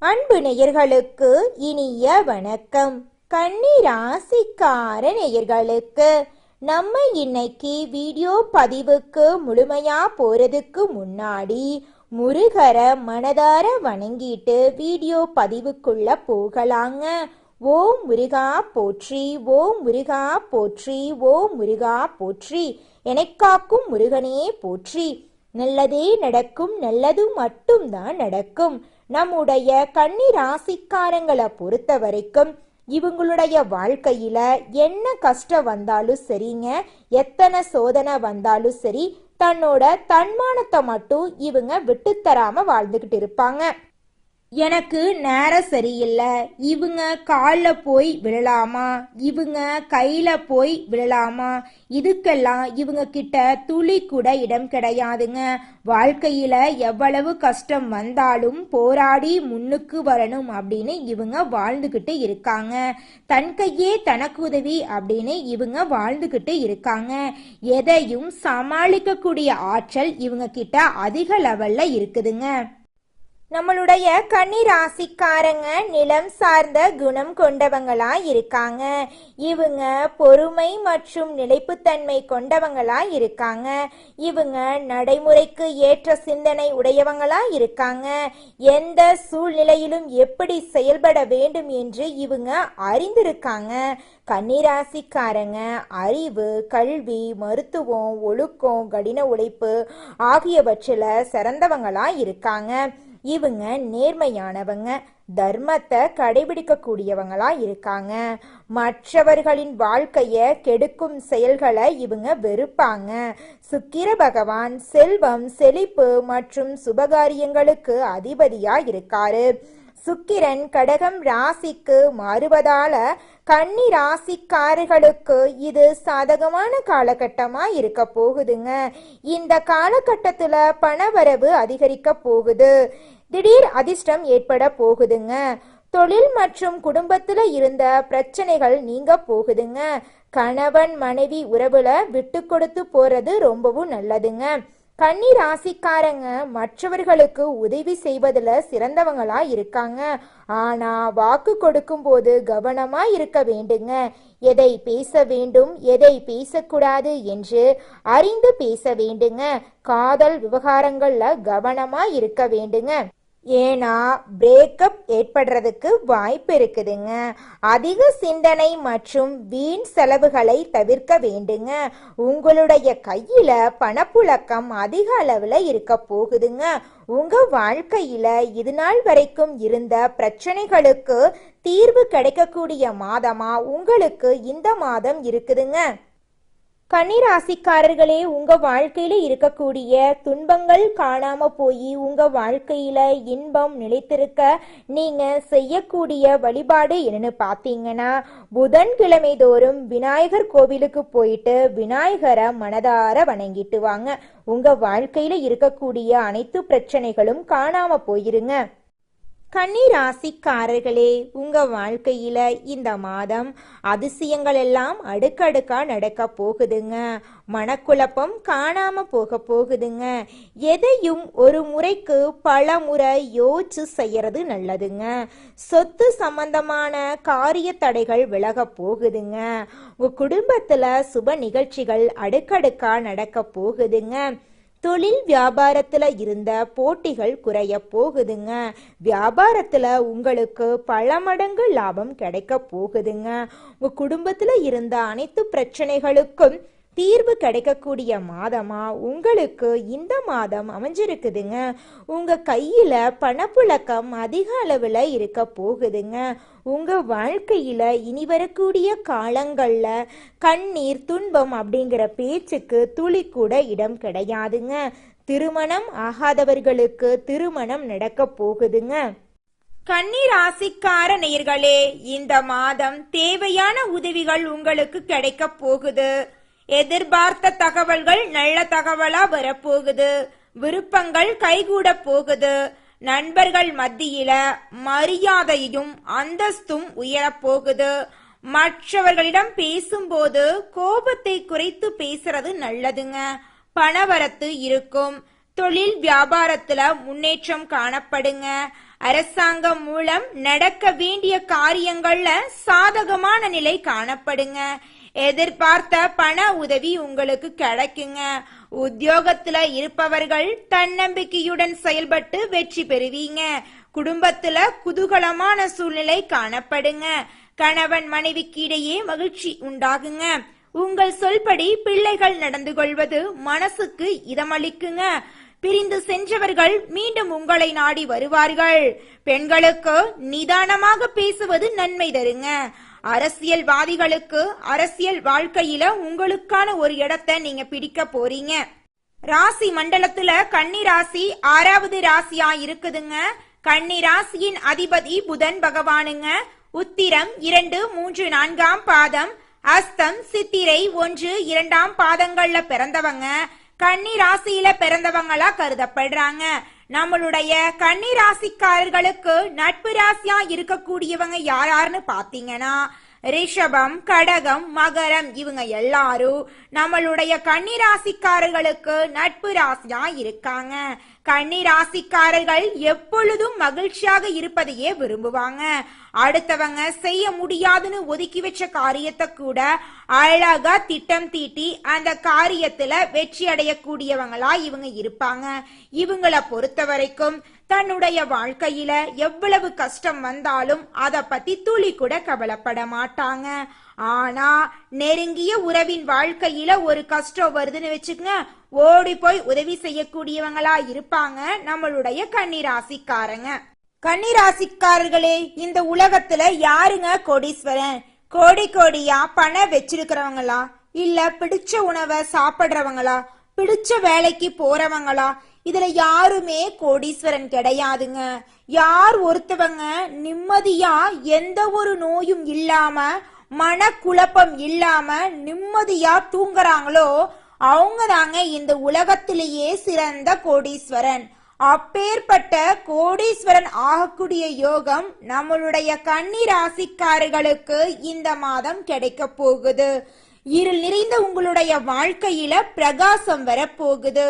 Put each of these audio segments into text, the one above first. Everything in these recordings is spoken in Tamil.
அன்பு நேயர்களுக்கு இனிய வணக்கம். கன்னி ராசிக்கார நேயர்களுக்கு நம்ம இன்னைக்கு வீடியோ பதிவுக்கு முழுமையா போறதுக்கு முன்னாடி முருகரை மனதார வணங்கிட்டு வீடியோ பதிவுக்குள்ள போகலாங்க. ஓம் முருகா போற்றி, ஓம் முருகா போற்றி, ஓம் முருகா போற்றி, எனக்காக்கும் முருகனே போற்றி. நல்லதே நடக்கும், நல்லது மட்டும்தான் நடக்கும். நம்முடைய கன்னி ராசிக்காரங்களை பொறுத்த வரைக்கும் இவங்களுடைய வாழ்க்கையில என்ன கஷ்டம் வந்தாலும் சரிங்க, எத்தனை சோதனை வந்தாலும் சரி, தன்னோட தன்மானத்தை மட்டும் இவங்க விட்டுத்தராம வாழ்ந்துகிட்டு இருப்பாங்க. எனக்கு நேரம் சரியில்லை, இவங்க காலில் போய் விழலாமா, இவங்க கையில போய் விழலாமா, இதுக்கெல்லாம் இவங்க கிட்ட துளி கூட இடம் கிடையாதுங்க. வாழ்க்கையில எவ்வளவு கஷ்டம் வந்தாலும் போராடி முன்னுக்கு வரணும் அப்படின்னு இவங்க வாழ்ந்துகிட்டு இருக்காங்க. தன் கையே தனக்கு உதவி அப்படின்னு இவங்க வாழ்ந்துகிட்டு இருக்காங்க. எதையும் சமாளிக்கக்கூடிய ஆற்றல் இவங்க கிட்ட அதிக லெவல்ல இருக்குதுங்க. நம்மளுடைய கன்னி ராசிக்காரங்க நிலம் சார்ந்த குணம் கொண்டவங்களா இருக்காங்க. இவங்க பொறுமை மற்றும் நிலைப்புத்தன்மை கொண்டவங்களா இருக்காங்க. இவங்க நடைமுறைக்கு ஏற்ற சிந்தனை உடையவங்களா இருக்காங்க. எந்த சூழ்நிலையிலும் எப்படி செயல்பட வேண்டும் என்று இவங்க அறிந்திருக்காங்க. கன்னிராசிக்காரங்க அறிவு, கல்வி, மருத்துவம், ஒழுக்கம், கடின உழைப்பு ஆகியவற்றில் சிறந்தவங்களா இருக்காங்க. இவங்க நேர்மையானவங்க, தர்மத்தை கடைபிடிக்கக்கூடியவங்களா இருக்காங்க. மற்றவர்களின் வாழ்க்கைய கெடுக்கும் செயல்களை இவங்க வெறுப்பாங்க. சுக்கிர பகவான் செல்வம், செழிப்பு மற்றும் சுபகாரியங்களுக்கு அதிபதியா இருக்காரு. சுக்கிரன் கடகம் ராசிக்கு மாறுவதால கன்னி ராசிக்காரர்களுக்கு இது சாதகமான காலகட்டமா இருக்க போகுதுங்க. இந்த காலகட்டத்துல பணவரவு அதிகரிக்க போகுது. திடீர் அதிர்ஷ்டம் ஏற்பட போகுதுங்க. தொழில் மற்றும் குடும்பத்துல இருந்த பிரச்சனைகள் நீங்க போகுதுங்க. கணவன் மனைவி உறவுல விட்டு கொடுத்து போறது ரொம்பவும் நல்லதுங்க. கன்னி ராசிக்காரங்க மற்றவர்களுக்கு உதவி செய்வதில் சிறந்தவங்களா இருக்காங்க. ஆனா வாக்கு கொடுக்கும் போது கவனமா இருக்க வேண்டுங்க. எதை பேச வேண்டும், எதை பேசக்கூடாது என்று அறிந்து பேச வேண்டுங்க. காதல் விவகாரங்கள்ல கவனமா இருக்க வேண்டுங்க. ஏன்னா பிரேக்கப் ஏற்படுறதுக்கு வாய்ப்பு இருக்குதுங்க. அதிக சிந்தனை மற்றும் வீண் செலவுகளை தவிர்க்க வேண்டுங்க. உங்களுடைய கையில பணப்புழக்கம் அதிக அளவுல இருக்க போகுதுங்க. உங்க வாழ்க்கையில இது நாள் வரைக்கும் இருந்த பிரச்சனைகளுக்கு தீர்வு கிடைக்கக்கூடிய மாதமா உங்களுக்கு இந்த மாதம் இருக்குதுங்க. கன்னிராசிக்காரர்களே, உங்க வாழ்க்கையில இருக்கக்கூடிய துன்பங்கள் காணாம போய் உங்க வாழ்க்கையில இன்பம் நிலைத்திருக்க நீங்க செய்யக்கூடிய வழிபாடு என்னன்னு பாத்தீங்கன்னா, புதன்கிழமை தோறும் விநாயகர் கோவிலுக்கு போயிட்டு விநாயகரை மனதார வணங்கிட்டு வாங்க. உங்க வாழ்க்கையில இருக்கக்கூடிய அனைத்து பிரச்சனைகளும் காணாம போயிருங்க. கன்னி ராசிக்காரர்களே, உங்க வாழ்க்கையில இந்த மாதம் அதிசயங்கள் எல்லாம் அடுக்கடுக்கா நடக்க போகுதுங்க. மனக்குழப்பம் காணாம போகுதுங்க. எதையும் ஒரு முறைக்கு பல முறை யோசிச்சு செய்யறது நல்லதுங்க. சொத்து சம்பந்தமான காரிய தடைகள் விலக போகுதுங்க. உங்க குடும்பத்துல சுப நிகழ்ச்சிகள் அடுக்கடுக்கா நடக்க போகுதுங்க. தொழில் வியாபாரத்துல இருந்த போட்டிகள் குறைய போகுதுங்க. வியாபாரத்துல உங்களுக்கு பல மடங்கு லாபம் கிடைக்க போகுதுங்க. உங்க குடும்பத்துல இருந்த அனைத்து பிரச்சனைகளுக்கும் தீர்வு கிடைக்கக்கூடிய மாதமா உங்களுக்கு இந்த மாதம் அமைஞ்சிருக்குதுங்க. உங்க கையில பணப்புழக்கம் அதிக அளவுல இருக்க போகுதுங்க. உங்க வாழ்க்கையில இனி வரக்கூடிய காலங்கள்ல கண்ணீர், துன்பம் அப்படிங்கிற பேச்சுக்கு துளி கூட இடம் கிடையாதுங்க. திருமணம் ஆகாதவர்களுக்கு திருமணம் நடக்க போகுதுங்க. கன்னி ராசிக்கார நேயர்களே, இந்த மாதம் தேவையான உதவிகள் உங்களுக்கு கிடைக்க போகுது. எதிர்பார்த்த தகவல்கள் நல்ல தகவலா வரப்போகுது. விருப்பங்கள் கைகூட போகுது. நண்பர்கள் மத்தியில மரியாதையும் அந்தஸ்தும் உயரப்போகுது. மற்றவர்களிடம் பேசும்போது கோபத்தை குறைத்து பேசுறது நல்லதுங்க. பணவரத்து இருக்கும். தொழில் வியாபாரத்துல முன்னேற்றம் காணப்படுங்க. அரசாங்கம் மூலம் நடக்க வேண்டிய காரியங்கள்ல சாதகமான நிலை காணப்படுங்க. எதிர்பார்த்த பண உதவி உங்களுக்கு கிடைக்குங்க. உத்தியோகத்துல இருப்பவர்கள் தன்னம்பிக்கையுடன் செயல்பட்டு வெற்றி பெறுவீங்க. குடும்பத்துல குதூகலமான சூழ்நிலை காணப்படுங்க. கணவன் மனைவிக்கு இடையே மகிழ்ச்சி உண்டாகுங்க. உங்கள் சொல்படி பிள்ளைகள் நடந்து கொள்வது மனசுக்கு இதமளிக்குங்க. பிரிந்து சென்றவர்கள் மீண்டும் உங்களை நாடி வருவார்கள். பெண்களுக்கு நிதானமாக பேசுவது நன்மை தருங்க. அரசியல்வாதிகளுக்கு அரசியல் வாழ்க்கையில உங்களுக்கான ஒரு இடத்தை நீங்க பிடிக்க போறீங்க. ராசி மண்டலத்துல கன்னி ராசி 6வது ராசியா இருக்குதுங்க. கன்னி ராசியின் அதிபதி புதன் பகவானுங்க. உத்திரம் 2, 3, 4ஆம் பாதம், அஸ்தம், சித்திரை 1, 2ஆம் பாதங்கள்ல பிறந்தவங்க கன்னி ராசியில பிறந்தவங்களா கருதப்படுறாங்க. நம்மளுடைய கன்னி ராசிக்காரர்களுக்கு நட்பு ராசியா இருக்கக்கூடியவங்க யாருன்னு பாத்தீங்கன்னா ரிஷபம், கடகம், மகரம் இவங்க எல்லாரும் நம்மளுடைய கன்னி ராசிக்காரர்களுக்கு நட்பு ராசியா இருக்காங்க. கன்னி ராசிக்காரர்கள் எப்பொழுதும் மகிழ்ச்சியாக இருப்பதையே விரும்புவாங்க. அடுத்தவங்க செய்ய முடியாதுன்னு ஒதுக்கி வச்ச காரியத்தை கூட அழகா திட்டம் தீட்டி அந்த காரியத்துல வெற்றி அடையக்கூடியவங்களா இவங்க இருப்பாங்க. இவங்களை பொறுத்த வரைக்கும் தன்னுடைய வாழ்க்கையில எவ்வளவு கஷ்டம் வந்தாலும் அத பத்தி துளி கூட கவலைப்பட மாட்டாங்க. ஆனா நெருங்கிய உறவின் வாழ்க்கையில ஒரு கஷ்டம் வருதுன்னு வச்சுக்கங்க, ஓடி போய் உதவி செய்யக்கூடியவங்களா இருப்பாங்க நம்மளுடைய கன்னி ராசிக்காரங்க. கன்னி ராசிக்காரர்களே, இந்த உலகத்துல யாருங்க கோடீஸ்வரன்? கோடி கோடியா பணம் வச்சிருக்கிறவங்களா, இல்ல பிடிச்ச உணவை சாப்பிடுறவங்களா, பிடிச்ச வேலைக்கு போறவங்களா? இதுல யாருமே கோடீஸ்வரன் கிடையாதுங்க. யார் ஒருத்தவங்க நிம்மதியா எந்த ஒரு நோயும் இல்லாம மனக்குழப்பம் இல்லாம நிம்மதியா தூங்குறாங்களோ அவங்க தாங்க இந்த உலகத்திலேயே சிறந்த கோடீஸ்வரன். அப்பேற்பட்ட கோடீஸ்வரன் ஆகக்கூடிய யோகம் நம்மளுடைய கன்னி ராசிக்காரர்களுக்கு இந்த மாதம் கிடைக்க போகுது. இருள் நிறைந்த உங்களுடைய வாழ்க்கையில பிரகாசம் வரப்போகுது.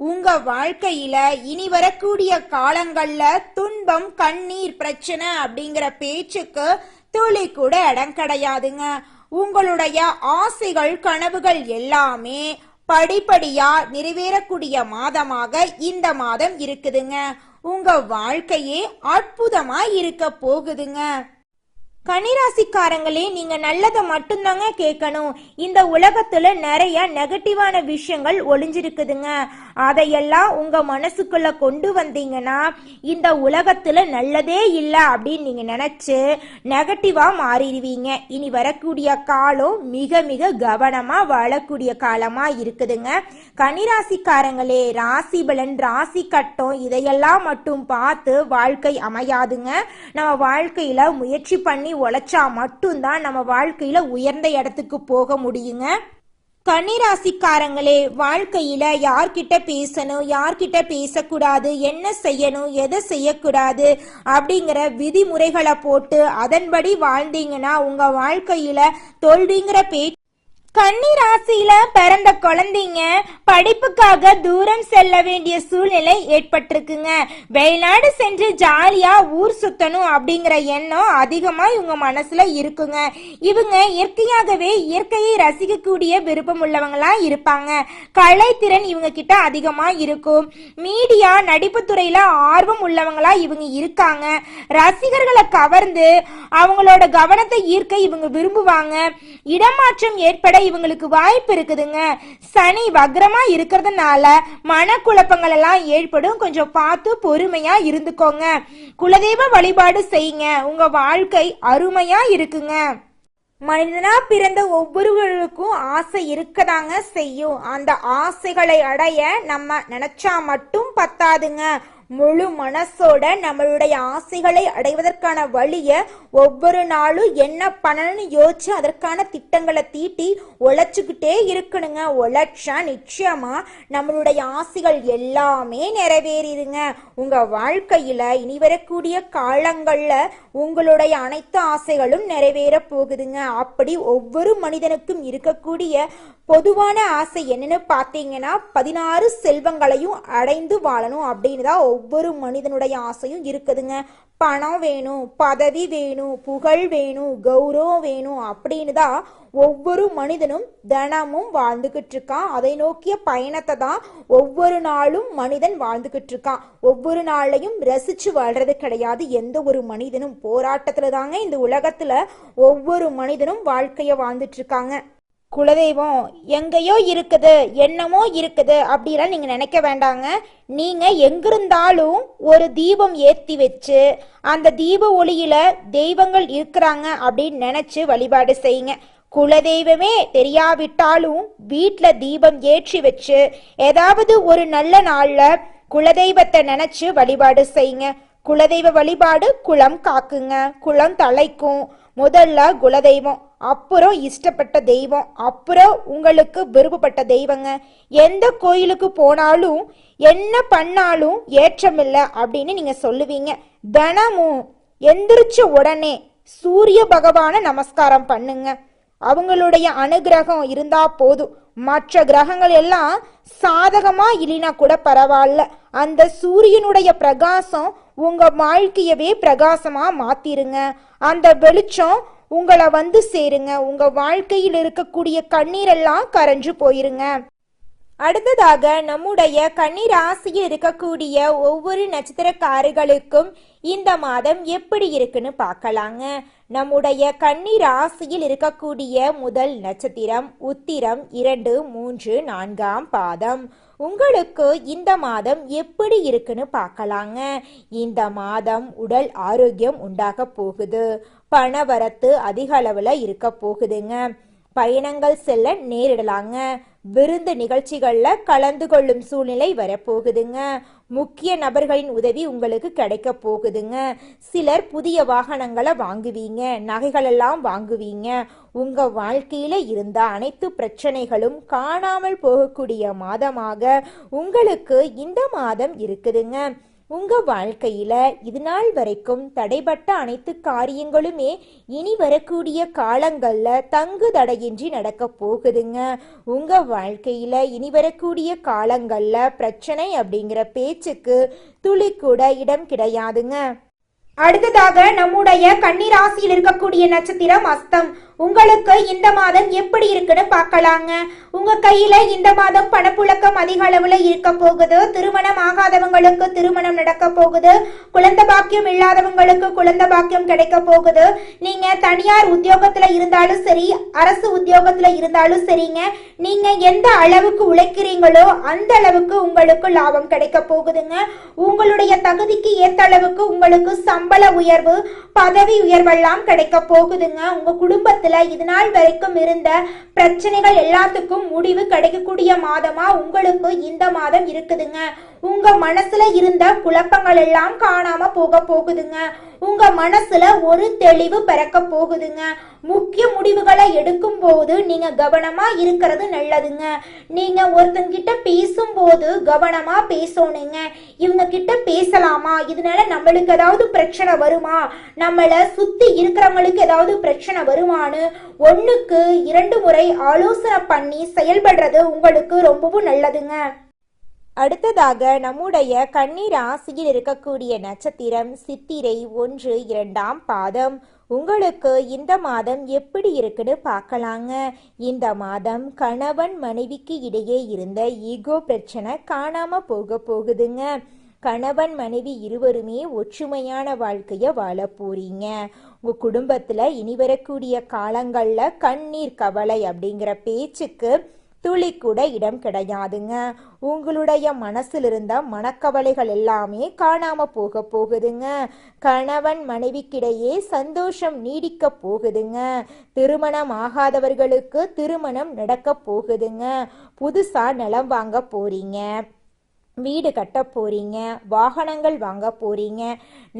உங்க வாழ்க்கையில இனி வரக்கூடிய காலங்கள்ல துன்பம், கண்ணீர், பிரச்சனை அப்படிங்கிற பேச்சுக்கு துளி கூட இடம் கிடையாதுங்க. உங்களுடைய ஆசைகள், கனவுகள் எல்லாமே படிப்படியா நிறைவேறக்கூடிய மாதமாக இந்த மாதம் இருக்குதுங்க. உங்க வாழ்க்கையே அற்புதமா இருக்க போகுதுங்க. கன்னிராசிக்காரங்களே, நீங்க நல்லதை மட்டும்தாங்க கேட்கணும். இந்த உலகத்துல நிறைய நெகட்டிவான விஷயங்கள் ஒளிஞ்சிருக்குதுங்க. அதையெல்லாம் உங்க மனசுக்குள்ள கொண்டு வந்தீங்கன்னா இந்த உலகத்துல நல்லதே இல்லை அப்படின்னு நீங்க நினைச்சு நெகட்டிவா மாறிடுவீங்க. இனி வரக்கூடிய காலம் மிக மிக கவனமா வாழக்கூடிய காலமா இருக்குதுங்க. கன்னிராசிக்காரங்களே, ராசி பலன், ராசி கட்டம் இதையெல்லாம் மட்டும் பார்த்து வாழ்க்கை அமையாதுங்க. நம்ம வாழ்க்கையில முயற்சி பண்ணி உழைச்சா மட்டும்தான் நம்ம வாழ்க்கையில உயர்ந்த இடத்துக்கு போக முடியுங்க. கன்னிராசிக்காரங்களே, வாழ்க்கையில யார்கிட்ட பேசணும், யார்கிட்ட பேசக்கூடாது, என்ன செய்யணும், எதை செய்யக்கூடாது அப்படிங்கிற விதிமுறைகளை போட்டு அதன்படி வாழ்ந்தீங்கன்னா உங்க வாழ்க்கையில தோல்விங்கிற பேச்சு. கன்னி ராசியில பிறந்த குழந்தைங்க படிப்புக்காக தூரம் செல்ல வேண்டிய சூழ்நிலை ஏற்பட்டிருக்குங்க. வெளிநாடு சென்று ஜாலியா ஊர் சுத்தணும் அப்படிங்கிற எண்ணம் அதிகமா இவங்க மனசுல இருக்குங்க. இவங்க இயற்கையாகவே இயற்கையை ரசிக்கக்கூடிய விருப்பம் உள்ளவங்களா இருப்பாங்க. கலைத்திறன் இவங்க கிட்ட அதிகமா இருக்கும். மீடியா, நடிப்பு துறையில ஆர்வம் உள்ளவங்களா இவங்க இருக்காங்க. ரசிகர்களை கவர்ந்து அவங்களோட கவனத்தை ஈர்க்க இவங்க விரும்புவாங்க. இடமாற்றம் ஏற்பட இவங்களுக்கு வாய்ப்பு இருக்குதுங்க. சனி வக்ரமா இருக்கிறதுனால மனக்குழப்பங்கள் எல்லாம் ஏற்படும். கொஞ்சம் பார்த்து பொறுமையா இருந்துக்கோங்க. குலதெய்வ வழிபாடு செய்யுங்க. உங்க வாழ்க்கை அருமையா இருக்குங்க. மனிதனா பிறந்த ஒவ்வொருவருக்கும் ஆசை இருக்கதாங்க செய்யும். அந்த ஆசைகளை அடைய நம்ம நினைச்சா மட்டும் பத்தாதுங்க. முழு மனசோட நம்மளுடைய ஆசைகளை அடைவதற்கான வழிய ஒவ்வொரு நாளும் என்ன பண்ணணும்னு யோசிச்சு அதற்கான திட்டங்களை தீட்டி உழைச்சுக்கிட்டே இருக்கணுங்க. உழைச்சா நிச்சயமா நம்மளுடைய ஆசைகள் எல்லாமே நிறைவேறிடுங்க. உங்க வாழ்க்கையில இனி வரக்கூடிய காலங்கள்ல உங்களுடைய அனைத்து ஆசைகளும் நிறைவேற போகுதுங்க. அப்படி ஒவ்வொரு மனிதனுக்கும் இருக்கக்கூடிய பொதுவான ஆசை என்னன்னு பார்த்தீங்கன்னா 16 செல்வங்களையும் அடைந்து வாழணும் அப்படின்னு தான் ஒவ்வொரு மனிதனுடைய ஆசையும் இருக்குதுங்க. பணம் வேணும், பதவி வேணும், புகழ் வேணும், கௌரவம் வேணும் அப்படின்னு தான் ஒவ்வொரு மனிதனும் தினமும் வாழ்ந்துகிட்டு இருக்கான். அதை நோக்கிய பயணத்தை தான் ஒவ்வொரு நாளும் மனிதன் வாழ்ந்துகிட்டு இருக்கான். ஒவ்வொரு நாளையும் ரசிச்சு வாழ்றது கிடையாது எந்த ஒரு மனிதனும். போராட்டத்துல தாங்க இந்த உலகத்துல ஒவ்வொரு மனிதனும் வாழ்க்கைய வாழ்ந்துட்டு இருக்காங்க. குலதெய்வம் எங்கேயோ இருக்குது, என்னமோ இருக்குது அப்படிலாம் நீங்க நினைக்க வேண்டாங்க. நீங்க எங்கிருந்தாலும் ஒரு தீபம் ஏத்தி வச்சு அந்த தீப ஒளியில தெய்வங்கள் இருக்கிறாங்க அப்படின்னு நினைச்சு வழிபாடு செய்யுங்க. குலதெய்வமே தெரியாவிட்டாலும் வீட்டில் தீபம் ஏற்றி வச்சு ஏதாவது ஒரு நல்ல நாள்ல குலதெய்வத்தை நினைச்சு வழிபாடு செய்யுங்க. குலதெய்வ வழிபாடு குலம் காக்குங்க, குலம் தலைக்கும். முதல்ல குலதெய்வம், அப்புறம் இஷ்டப்பட்ட தெய்வம், அப்புறம் உங்களுக்கு விருப்பப்பட்ட தெய்வங்க. எந்த கோயிலுக்கு போனாலும் என்ன பண்ணாலும் ஏற்றமில்லை அப்படின்னு நீங்க சொல்லுவீங்க. தினமும் எந்திரிச்ச உடனே சூரிய பகவான நமஸ்காரம் பண்ணுங்க. அவங்களுடைய அனுகிரகம் இருந்தா போதும். மற்ற கிரகங்கள் எல்லாம் சாதகமா இல்லைனா கூட பரவாயில்ல, அந்த சூரியனுடைய பிரகாசம் உங்க வாழ்க்கையவே பிரகாசமா மாத்திருங்க. அந்த வெளிச்சம் உங்களை வந்து சேருங்க. உங்க வாழ்க்கையில் இருக்கக்கூடிய கண்ணீரெல்லாம் கரைஞ்சு போயிருங்க. அடுத்ததாக நம்முடைய கன்னி ராசியில் இருக்கக்கூடிய ஒவ்வொரு நட்சத்திரக்காரர்களுக்கும் இந்த மாதம் எப்படி இருக்குன்னு பார்க்கலாங்க. நம்முடைய கன்னி ராசியில் இருக்கக்கூடிய முதல் நட்சத்திரம் உத்திரம் 2, 3, 4ஆம் பாதம். உங்களுக்கு இந்த மாதம் எப்படி இருக்குன்னு பார்க்கலாங்க. இந்த மாதம் உடல் ஆரோக்கியம் உண்டாக போகுது. பணவரத்து அதிக அளவுல இருக்க போகுதுங்க. பயணங்கள் செல்ல நேரிடலாங்க. விருந்து நிகழ்ச்சிகள்ல கலந்து கொள்ளும் சூழ்நிலை வரப்போகுதுங்க. முக்கிய நபர்களின் உதவி உங்களுக்கு கிடைக்க போகுதுங்க. சிலர் புதிய வாகனங்களை வாங்குவீங்க, நகைகளெல்லாம் வாங்குவீங்க. உங்க வாழ்க்கையில இருந்த அனைத்து பிரச்சனைகளும் காணாமல் போகக்கூடிய மாதமாக உங்களுக்கு இந்த மாதம் இருக்குதுங்க. உங்க வாழ்க்கையில இது நாள் வரைக்கும் தடைபட்ட அனைத்து காரியங்களுமே இனி வரக்கூடிய காலங்கள்ல தங்கு தடையின்றி நடக்க போகுதுங்க. உங்க வாழ்க்கையில இனி வரக்கூடிய காலங்கள்ல பிரச்சனை அப்படிங்கிற பேச்சுக்கு துளி கூட இடம் கிடையாதுங்க. அடுத்ததாக நம்முடைய கன்னி ராசியில் இருக்கக்கூடிய நட்சத்திரம் அஸ்தம். உங்களுக்கு இந்த மாதம் எப்படி இருக்குன்னு பார்க்கலாங்க. உங்க கையில இந்த மாதம் பணப்புழக்கம் அதிக அளவுல இருக்க போகுது. திருமணம் ஆகாதவங்களுக்கு திருமணம் நடக்க போகுது. குழந்தை பாக்கியம் இல்லாதவங்களுக்கு குழந்தை பாக்கியம் கிடைக்க போகுது. நீங்க தனியார் உத்தியோகத்துல இருந்தாலும் சரி, அரசு உத்தியோகத்துல இருந்தாலும் சரிங்க, நீங்க எந்த அளவுக்கு உழைக்கிறீங்களோ அந்த அளவுக்கு உங்களுக்கு லாபம் கிடைக்க போகுதுங்க. உங்களுடைய தகுதிக்கு ஏற்ற அளவுக்கு உங்களுக்கு சம்பள உயர்வு, பதவி உயர்வெல்லாம் கிடைக்க போகுதுங்க. உங்க குடும்பத்துல இது நாள் வரைக்கும் இருந்த பிரச்சனைகள் எல்லாத்துக்கும் முடிவு கிடைக்கக்கூடிய மாதமா உங்களுக்கு இந்த மாதம் இருக்குதுங்க. உங்க மனசுல இருந்த குழப்பங்கள் எல்லாம் காணாம போக போகுதுங்க. உங்க மனசுல ஒரு தெளிவு பிறக்க போகுதுங்க. முக்கிய முடிவுகளை எடுக்கும் போது நீங்க கவனமா இருக்கிறது நல்லதுங்க. நீங்க ஒருத்தங்கிட்ட பேசும்போது கவனமா பேசணுங்க. இவங்க கிட்ட பேசலாமா, இதனால நம்மளுக்கு ஏதாவது பிரச்சனை வருமா, நம்மள சுத்தி இருக்கிறவங்களுக்கு ஏதாவது பிரச்சனை வருமானு 1க்கு 2 முறை ஆலோசனை பண்ணி செயல்படுறது உங்களுக்கு ரொம்பவும் நல்லதுங்க. அடுத்ததாக நம்முடைய கன்னி ராசியில் இருக்கக்கூடிய நட்சத்திரம் சித்திரை 1, 2ஆம் பாதம். உங்களுக்கு இந்த மாதம் எப்படி இருக்குன்னு பார்க்கலாங்க. இந்த மாதம் கணவன் மனைவிக்கு இடையே இருந்த ஈகோ பிரச்சனை காணாம போகுதுங்க. கணவன் மனைவி இருவருமே ஒற்றுமையான வாழ்க்கைய வாழ போறீங்க. உங்க குடும்பத்துல இனி வரக்கூடிய காலங்கள்ல கண்ணீர் கவலை அப்படிங்கிற பேச்சுக்கு துளி கூட இடம் கிடையாதுங்க. உங்களுடைய மனசில் இருந்த மனக்கவலைகள் எல்லாமே காணாம போகுதுங்க. கணவன் மனைவிக்கிடையே சந்தோஷம் நீடிக்க போகுதுங்க. திருமணம் ஆகாதவர்களுக்கு திருமணம் நடக்க போகுதுங்க. புதுசா நிலம் வாங்க போறீங்க, வீடு கட்ட போறீங்க, வாகனங்கள் வாங்க போறீங்க,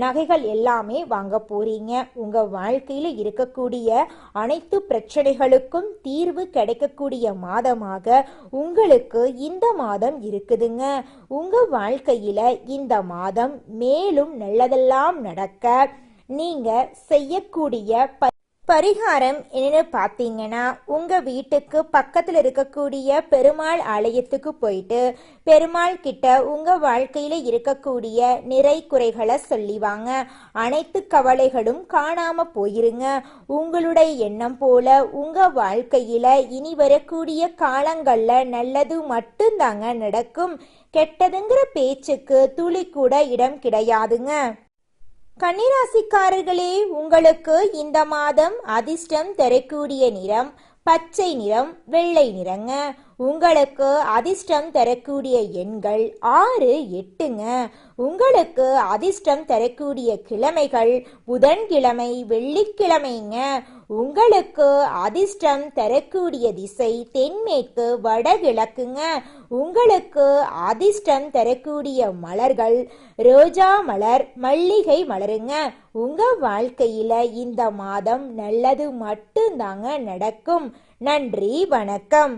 நகைகள் எல்லாமே வாங்க போறீங்க. உங்க வாழ்க்கையில இருக்கக்கூடிய அனைத்து பிரச்சனைகளுக்கும் தீர்வு கிடைக்கக்கூடிய மாதமாக உங்களுக்கு இந்த மாதம் இருக்குதுங்க. உங்க வாழ்க்கையில இந்த மாதம் மேலும் நல்லதெல்லாம் நடக்க நீங்க செய்யக்கூடிய பரிகாரம் என்னன்னு பார்த்தீங்கன்னா, உங்க வீட்டுக்கு பக்கத்தில் இருக்கக்கூடிய பெருமாள் ஆலயத்துக்கு போயிட்டு பெருமாள் கிட்ட உங்க வாழ்க்கையில இருக்கக்கூடிய நிறை குறைகளை சொல்லிவாங்க. அனைத்து கவலைகளும் காணாம போயிருங்க. உங்களுடைய எண்ணம் போல உங்க வாழ்க்கையில இனி வரக்கூடிய காலங்கள்ல நல்லது மட்டும்தாங்க நடக்கும். கெட்டதுங்கிற பேச்சுக்கு துளி கூட இடம் கிடையாதுங்க. கன்னிராசிக்காரர்களே, உங்களுக்கு இந்த மாதம் அதிர்ஷ்டம் தரக்கூடிய நிறம் பச்சை நிறம், வெள்ளை நிறங்க. உங்களுக்கு அதிர்ஷ்டம் தரக்கூடிய எண்கள் 6, 8ங்க. உங்களுக்கு அதிர்ஷ்டம் தரக்கூடிய கிழமைகள் புதன்கிழமை, வெள்ளிக்கிழமைங்க. உங்களுக்கு அதிர்ஷ்டம் தரக்கூடிய திசை தென்மேற்கு, வடகிழக்குங்க. உங்களுக்கு அதிர்ஷ்டம் தரக்கூடிய மலர்கள் ரோஜா மலர், மல்லிகை மலருங்க. உங்க வாழ்க்கையில இந்த மாதம் நல்லது மட்டும்தாங்க நடக்கும். நன்றி, வணக்கம்.